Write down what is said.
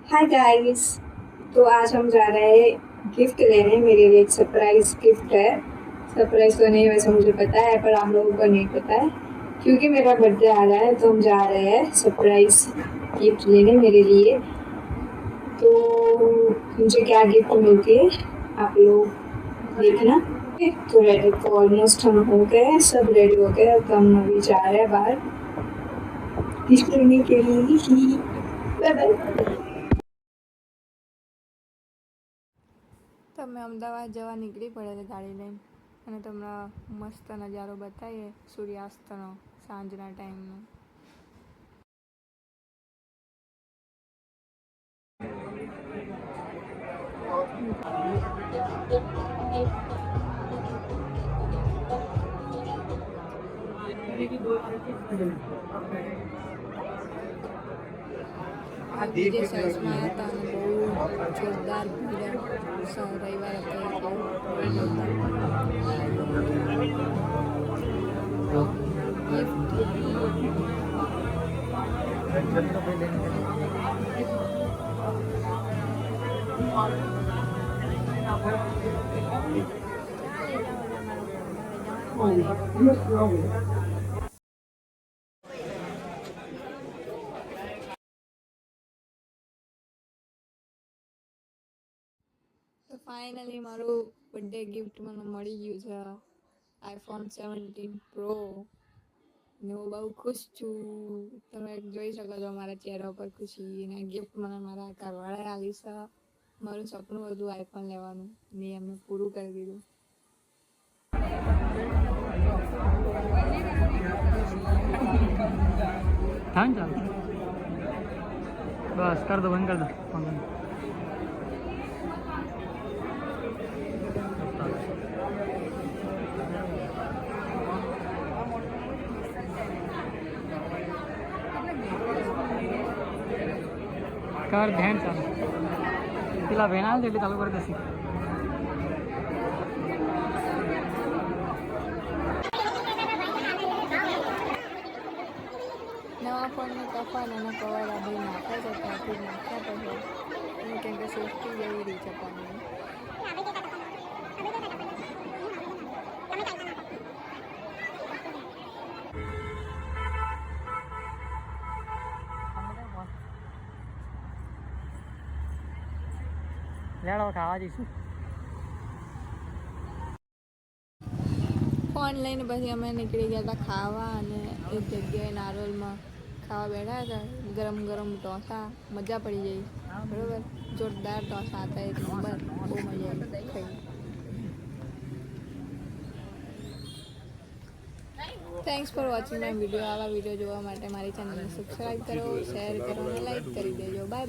Hi guys. तो आज हम जा रहे हैं गिफ्ट लेने। मेरे लिए एक सरप्राइज गिफ्ट है। सरप्राइज तो नहीं, वैसे मुझे पता है, पर आप लोगों को नहीं पता है क्योंकि मेरा बर्थडे आ रहा है। तो हम जा रहे हैं सरप्राइज गिफ्ट लेने मेरे लिए। तो मुझे क्या गिफ्ट मिलती है आप लोग देखना। तो रेडी, तो ऑलमोस्ट हम हो गए, सब रेडी हो गए। अब हम अभी जा रहे हैं बाहर गिफ्ट लेने के लिए। Bye bye. તો અમે અમદાવાદ જવા નીકળી પડે ગાડી લઈને અને તમને મસ્ત નજારો બતાવીએ સૂર્યાસ્તનો સાંજના ટાઈમનો. બીજે સર્ચમાં હતા અને બહુ જોરદાર ભીડ. રવિવાર હતો તો ફાઇનલી મારું બર્થડે ગિફ્ટ મને મળી ગયું છે, આઈફોન 17 પ્રો. ને હું બહુ ખુશ છું. તમે જોઈ શકો છો મારા ચહેરા પર ખુશી. અને ગિફ્ટ મને મારા ઘરવાળાએ આપી છે. મારું સપનું હતું આઈફોન લેવાનું, ને એમને પૂરું કરી દીધું. हाँ चल बस कर दो, बंद कर दो। कर ध्यान चालू तिला वेणार तेली चालू करत असेल. નવા ફોનની કફન અને કવર આ બધું નાખ્યા છે, ત્યાંથી નાખ્યા પછી અને કેમ કે સેફટી જેવી રહી છે ફોનની. લેડો ખાવા જઈશું. ફોન લઈને પછી અમે નીકળી ગયા હતા ખાવા, અને એક જગ્યાએ નારોલમાં ખાવા બેઠા હતા. ગરમ ગરમ ઢોસા, મજા પડી ગઈ. બરાબર, જોરદાર ઢોસા હતા, એક નંબર, બહુ મજા આવી ખાઈ. Thanks for watching my video. આવા વિડીયો જોવા માટે મારી ચેનલને સબસ્ક્રાઈબ કરો, શેર કરો અને લાઈક કરી દેજો. Bye bye.